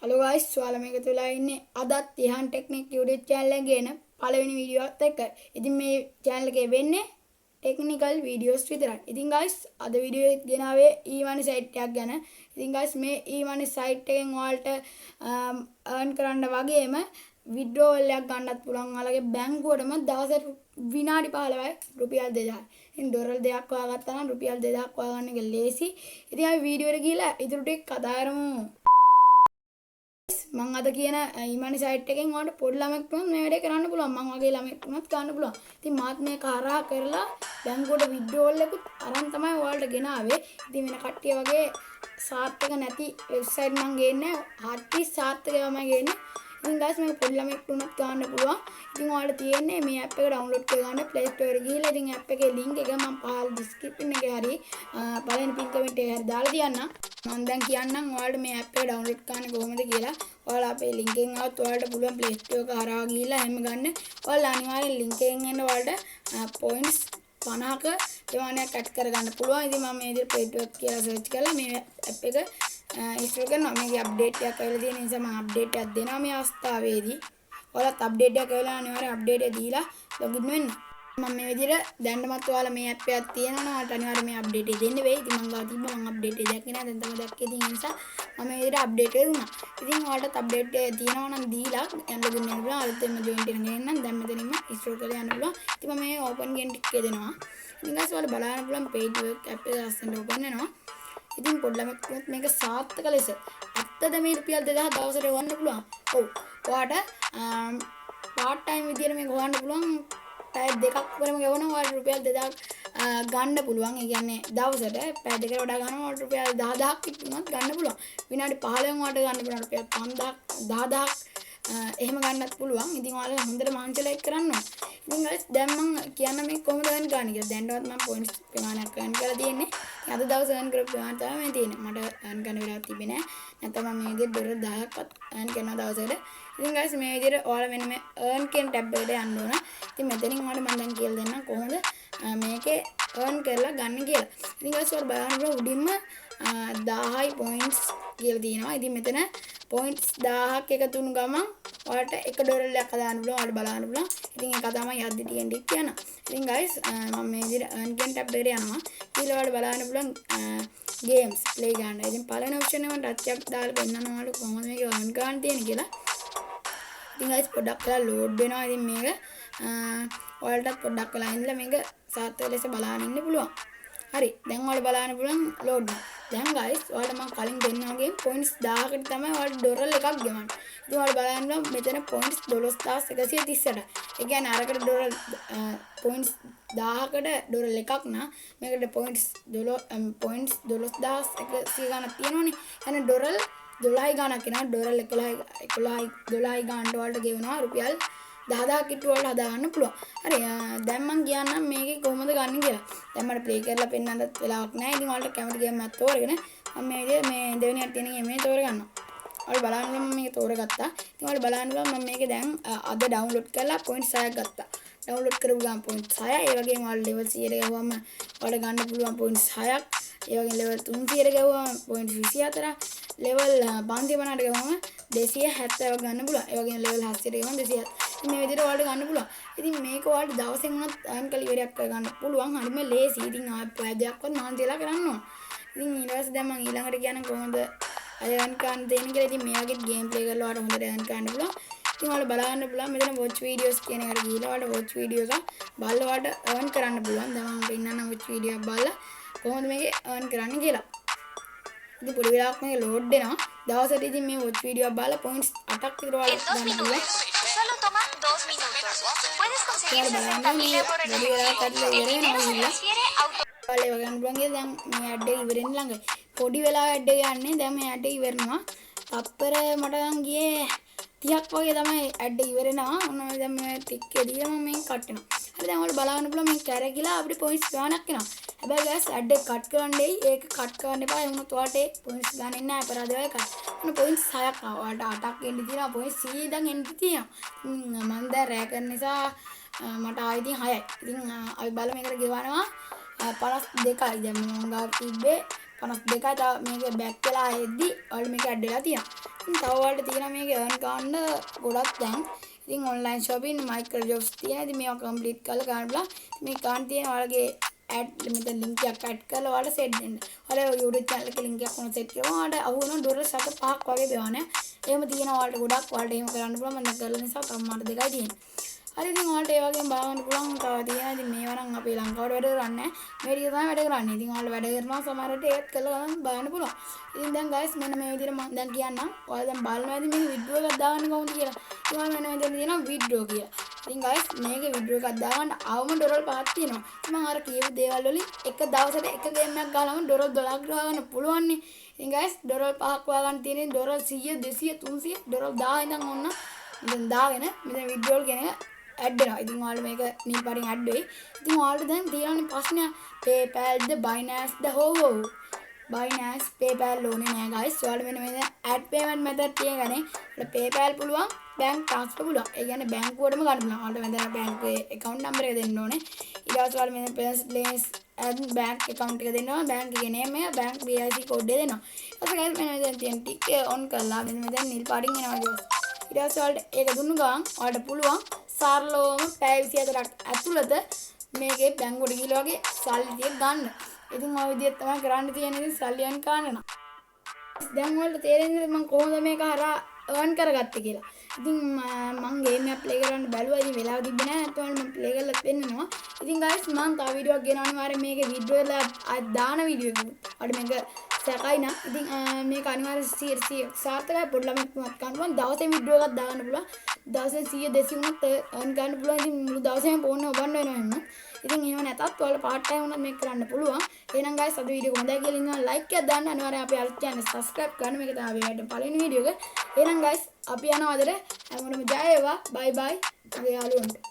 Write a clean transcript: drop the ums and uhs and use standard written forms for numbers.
Hello guys ඔයාලා මේක තුලා ඉන්නේ අදත් ඉහන් ටෙක්නික් YouTube channel එකේ එන පළවෙනි වීඩියෝ එකත් එක්ක. ඉතින් මේ channel එකේ වෙන්නේ ටෙක්නිකල් වීඩියෝස් විතරයි. ඉතින් ගයිස් අද වීඩියෝ එක ගෙනාවේ e-money site එකක් ගැන. ඉතින් ගයිස් මේ e-money site එකෙන් ඔයාලට earn කරන්න වගේම withdrawal එකක් ගන්නත් පුළුවන්. ඔයාලගේ බැංකුවටම දවසට විනාඩි 15යි රුපියල් 2000. ඉතින් ඩොලර් 2ක් හොයාගත්තා නම් රුපියල් 2000ක් හොයාගන්න එක ලේසි. ඉතින් අපි වීඩියෝ එකට ගිහලා ඉතුරු ටික කතා කරමු. මම අද කියන e-money site එකෙන් ඔයාලට පොඩි ළමෙක් වුණත් මේ වැඩේ කරන්න පුළුවන්. මම වගේ ළමෙක් වුණත් කරන්න පුළුවන්. ඉතින් මාත් මේක හරහා කරලා බැංකුවට withdrawal එකත් අරන් තමයි ඔයාලට ගෙනාවේ. ඉතින් වෙන කට්ටිය වගේ සාර්ථක නැති වෙබ්සයිට් මම ගේන්නේ හරි සාර්ථකවම ගේන්නේ. ඉතින් guys මේක පොඩි ළමෙක් වුණත් ගන්න පුළුවන්. ඉතින් ඔයාලට තියෙන්නේ මේ app එක download කරගන්න Play Store එකට ගිහලා ඉතින් app එකේ link එක මම පහළ description එකේ හරි පළවෙනි pin comment එකේ හරි දාලා තියන්නම්. මම දැන් කියන්නම් ඔයාලට මේ app එක download කරන්න කොහොමද කියලා. ඔයාලා අපේ link එකෙන් આવත් ඔයාලට පුළුවන් Play Store එක හරහා ගිහලා එහෙම ගන්න. ඔයාලා අනිවාර්යෙන් link එකෙන් එන්න ඔයාලට points 50ක ප්‍රමාණයක් ඇඩ් කරගන්න පුළුවන්. ඉතින් මම මේ විදිහට Play Store කියලා search කරලා මේ app එක ඉන්ස්ටෝල් කරනවා. මේකේ අප්ඩේට් එකක් ඇවිල්ලා තියෙන නිසා මම අප්ඩේට් එකක් දෙනවා මේ අවස්ථාවේදී. ඔයාලත් අප්ඩේට් එකක් ඇවිල්ලා අනිවාර්යෙන් අප්ඩේට් එක දීලා ලොගින් වෙන්න. මම මේ විදිහට දැන්නමත් ඔයාලා මේ ඇප් එකක් තියෙනවා නම් ඔයාලට අනිවාර්යෙන් මේ අප්ඩේට් එක දෙන්න වෙයි. ඉතින් මම ගාව තිබ්බා මම අප්ඩේට් එක දැක්කේ නැහැ. දැන් තමයි දැක්කේ. ඉතින් ඒ නිසා මම මේ විදිහට අප්ඩේට් එක දුන්නා. ඉතින් ඔයාලට අප්ඩේට් එක තියෙනවා නම් දීලා යන්න ලොගින් වෙන්න පුළුවන්. අලුතෙන්ම ජොයින් වෙන කෙනෙක් නම් දැන් මෙතනින්ම ඉන්ස්ටෝල් කරලා යන්න පුළුවන්. ඉතින් මම මේ ඕපන් ගෙන් ටික දෙනවා. ඉතින් guys ඔයාලා බලන්න පුළුවන් page work app එක ලස්සනට ඕපන් වෙනවා. ඉතින් පොඩ්ඩක් මේක සාර්ථක ලෙස ඇත්තද මේ රුපියල් 2000 දවසට ගන්න පුළුවන්. ඔව්. ඔයාලට part time විදියට මේක හොයන්න පුළුවන්. පැය දෙකක් වරම ගෙවනවා ඔයාලට රුපියල් 2000 ගන්න පුළුවන්. ඒ කියන්නේ දවසට පැය දෙකකට වඩා ගන්නවා ඔයාලට රුපියල් 10000ක් ඉක්මනට ගන්න පුළුවන්. විනාඩි 15න් ඔයාලට ගන්න පුළුවන් රුපියල් 5000ක් 10000ක් එහෙම ගන්නත් පුළුවන්. ඉතින් ඔයාලා හොඳට මාංශලයික් කරන්න ඕන. ඉතින් guys දැන් මම කියන්න මේ කොහොමද earn කරන්නේ කියලා. දැන්වත් මම points ප්‍රමාණයක් earn කරලා තියෙන්නේ. අද දවසේ earn කරපු ප්‍රමාණය තමයි මේ තියෙන්නේ. මට earn කරන්න වෙලාවක් තිබෙන්නේ නැහැ. නැත්නම් මම මේ විදිහට ඩොලර් 10ක්වත් earn කරනවා දවසකට. ඉතින් guys මේ විදිහට ඔයාලා මෙන්න මේ earn කියන tab එකට යන්න ඕන. ඉතින් මෙතනින් ඔයාලට මම දැන් කියලා දෙන්නම් කොහොමද මේකේ earn කරලා ගන්න කියලා. ඉතින් guys ඔයාලා බලන්න උඩින්ම 1000යි points කියලා තියෙනවා. ඉතින් මෙතන points 1000ක් එකතු වුණු ගමන් ඔයාලට 1 ඩොලරයක් දාන්න පුළුවන්. ඔයාලට බලන්න පුළුවන්. ඉතින් ඒක තමයි යද්දි ටිකෙන් ටික යනවා. ඉතින් guys මම මේ විදිහට earn කියන tab එකට යනවා. ඊළඟට ඔයාලට බලන්න පුළුවන් games play ගන්න. ඉතින් පළවෙනි option එක මම touch එකක් දාලා පෙන්නනවා ඔයාලට කොහොමද මේක earn කරන්න තියෙන්නේ කියලා. ඉතින් guys පොඩ්ඩක් කරලා load වෙනවා. ඉතින් මේක ඔයාලටත් පොඩ්ඩක් කරලා ඉඳලා මේක සාර්ථක ලෙස බලන්න ඉන්න පුළුවන්. හරි දැන් ඔයාලට බලන්න පුළුවන් load වෙනවා. දැන් guys ඔයාලට මම කලින් දෙන්නා වගේ points 1000කට තමයි ඔයාලට ඩොලර් එකක් ගෙවන්න. ඉතින් ඔයාලට බලන්න මෙතන points 12138. ඒ කියන්නේ අරකට ඩොලර් points 1000කට ඩොලර් එකක් නා මේකට points 12100 ගණක් තියෙනවනේ. එහෙනම් ඩොලර් 12යි ගණක් එනවා. ඩොලර් 11යි ගන්නට ඔයාලට ගෙවනවා රුපියල් 10000ක් ඉක්ට වලට හදාගන්න පුළුවන්. හරි දැන් මම කියන්නම් මේකේ කොහොමද ගන්න කියලා. දැන් මට ප්ලේ කරලා පෙන්නන්නත් වෙලාවක් නැහැ. ඉතින් ඔයාලට කැමති ගේම් එකක් තෝරගෙන මම මේ විදිහට මේ දෙවෙනියට තියෙන ගේම් එක තෝරගන්නවා. ඔයාලා බලන්න මම මේක තෝරගත්තා. ඉතින් ඔයාලා බලන්න පුළුවන් මම මේක දැන් අද ඩවුන්ලෝඩ් කරලා points 6ක් ගත්තා. ඩවුන්ලෝඩ් කරපු ගමන් points 6යි. ඒ වගේම ඔයාලා level 100ට ගිහුවම ඔයාලට ගන්න පුළුවන් points 6ක්. ඒ වගේම level 300ට ගිහුවම points 24ක්. level 550ට ගිහුවම 270ක් ගන්න පුළුවන්. ඒ වගේම level 700ට ගිහුවම 200ක්. මේ විදිහට ඔයාලට ගන්න පුළුවන්. ඉතින් මේක ඔයාලට දවසෙන් උනත් earn කරලා ඉවරයක් කරගන්න පුළුවන්. හරිම ලේසි. ඉතින් ආයෙ දෙයක්වත් මහන්සියලා කරන්න ඕන. ඉතින් ඊට පස්සේ දැන් මම ඊළඟට කියන්නේ කොහොමද අය earn කරන්න දෙන්නේ කියලා. ඉතින් මේ වගේ ගේම් ප්ලේ කරලා ඔයාලට හොඳට earn කරන්න පුළුවන්. ඉතින් ඔයාලට බලන්න පුළුවන් මෙතන watch videos කියන එකට ගිහලා ඔයාලට watch video එක බලලා ඔයාලට earn කරන්න පුළුවන්. දැන් මම පෙන්නන්න watch video එකක් බලලා කොහොමද මේකේ earn කරන්න කියලා. ඉතින් පොඩි වෙලාවක් මේක load වෙනවා. දවසට ඉතින් මේ watch video එක බලලා points 8ක් විතර ඔයාලට ගන්න පුළුවන්. Solo toma 2 minutos. Puedes conseguir 60 mil euros en efectivo. El dinero se transfiere ඔයාලා ගන්න පුළුවන් කියලා දැන් මේ ඇඩ් එක ඉවරෙන්න ළඟයි. පොඩි වෙලාව ඇඩ් එක යන්නේ. දැන් මේ ඇඩ් එක ඉවරනවා. තප්පර මට නම් ගියේ 30ක් වගේ තමයි ඇඩ් එක ඉවරෙනවා. ඔන්න දැන් මේ ටික් එක දීලා මම මේක කට් වෙනවා. හරි දැන් ඔයාලා බලන්න පුළුවන් මේ කැරකිලා අපිට points ගාණක් එනවා. හැබැයි guys ඇඩ් එක කට් කරන්නයි ඒක කට් කරන්න එපා. ඒ වුණොත් ඔයාලට points ගන්න එන්නේ නැහැ. අපරාධ වෙයි කට්. ඔන්න points 6ක් ආවා. ඔයාලට 8ක් එන්න තියෙනවා. points 100 ඉඳන් එන්න තියෙනවා. මම දැන් රෑ කරන නිසා මට ආයෙ ඉතින් 6යි. ඉතින් අපි බලමු මේකට ගෙවනවා 52යි. දැන් මම ගාව තිබ්බේ 52යි. තව මේක බෑක් වෙලා එද්දි ඔයාලට මේක ඇඩ් වෙලා තියෙනවා. ඉතින් තව ඔයාලට තියෙනවා මේක earn ගන්න ගොඩක් දැන්. ඉතින් online shopping micro jobs තියෙනවා. ඉතින් මේවා complete කරලා ගන්න බලන්න. මේ ගන්න තියෙන ඔයාලගේ add මෙතන link එකක් add කරලා ඔයාලට set දෙන්න. ඔයාලා YouTube channel එකේ link එකක් උන set කරනවා. ඔයාලට අහු වෙන $7-5ක් වගේ බේවන්නේ. එහෙම තියෙනවා ඔයාලට ගොඩක් ඔයාලට එහෙම කරන්න පුළුවන්. මම දැන් කරලා නිසා තවමාට දෙකයි තියෙන්නේ. හරි ඉතින් ඔයාලට ඒ වගේම බලන්න පුළුවන් තව තියෙනවා. ඉතින් මේවා නම් අපේ ලංකාවට වැඩ කරන්නේ නැහැ. මේ ටික තමයි වැඩ කරන්නේ. ඉතින් ඔයාලා වැඩ කරනවා සමහරට ඒත් කරලා බලන්න පුළුවන්. ඉතින් දැන් guys මෙන්න මේ විදිහට මම දැන් කියන්නම්. ඔයාලා දැන් බලනවා ඉතින් මේක වීඩියෝ එකක් දාගන්න කොහොමද කියලා. ඉතින් ඔයාලා මෙන්න මෙතන තියෙනවා වීඩියෝ කියලා. ඉතින් guys මේක වීඩියෝ එකක් දාගන්න අවම ඩොලර් 5ක් තියෙනවා. ඉතින් මම අර කියපු දේවල් වලින් එක දවසට එක ගේම් එකක් ගහලාම ඩොලර් 12ක් ගන්න පුළුවන් නේ. ඉතින් guys ඩොලර් 5ක් හොයාගන්න තියෙන්නේ ඩොලර් 100 200 300 ඩොලර් 1000 ඉඳන් ඔන්න දැන් දාගෙන මෙතන වීඩියෝ කියන එක ඇඩ් වෙනවා. ඉතින් ඔයාලා මේක නිපාරින් ඇඩ් වෙයි. ඉතින් ඔයාලට දැන් තියෙනනේ ප්‍රශ්නය PayPal ද Binance ද හෝ Binance PayPal ඕනේ නෑ guys. ඔයාලා මෙන්න මේ add payment method තියෙනනේ. ඔයාලා PayPal පුළුවන් bank transfer පුළුවන්. ඒ කියන්නේ බැංකුවටම ගන්න පුළුවන්. ඔයාලට මෙතන බැංකුවේ account number එක දෙන්න ඕනේ. ඊට පස්සේ ඔයාලා මෙතන place and bank account එක දෙන්න ඕනේ. bank එකේ name එක bank BIC code එක දෙනවා. ඊට පස්සේ guys මෙන්න මෙතන තියෙන tick එක on කරලා මෙතන නිල් පාටින් එනවා guys. ඊට පස්සේ ඔයාලට ඒක දුන්නු ගමන් ඔයාලට පුළුවන් සරලවම පැය 24ක් ඇතුළත මේකේ බැංකුවට ගිහලා වගේ සල්ලි ටික ගන්න. ඉතින් ඔය විදිහට තමයි කරන්න තියෙන්නේ. ඉතින් සල්ලි යන් කාණන. දැන් ඔයාලට තේරෙන්නේ මම කොහොමද මේක හරහා earn කරගත්තේ කියලා. ඉතින් මම ගේම් එක ප්ලේ කරන්න බැලුවා. ඉතින් වෙලාව තිබ්බේ නැහැ. නැත්නම් මම ප්ලේ කරලා පෙන්නනවා. ඉතින් guys මම තව වීඩියෝ එකක් ගෙනවනවා අනිවාර්යෙන් මේකේ වීඩියෝ එක දාන වීඩියෝ එකක්. අර මේක සැකයි නම් ඉතින් මේක අනිවාර්යෙන් 100 සාර්ථකයි. පොඩි ළමෙක් මත් ගන්න පුළුවන්. දවසේ වීඩියෝ එකක් දාගන්න පුළුවන්. දවසේ 100 200 වුණත් earn ගන්න පුළුවන්. ඉතින් මුළු දවසේම ෆෝන් එක ඔබන්න වෙනවා එන්න. ඉතින් එහෙම නැතත් ඔයාලා part time වුණත් මේක කරන්න පුළුවන්. එහෙනම් guys අද වීඩියෝ එක හොඳයි කියලා ඉන්නවා like එකක් දාන්න. අනිවාර්යෙන් අපේ අලුත් channel subscribe කරන්න. මේක තමයි අපි වැඩ පළවෙනි වීඩියෝ එක. එහෙනම් guys අපි යනවා අදට හැමෝටම ජය වේවා. bye bye. මගේ යාළුවන්ට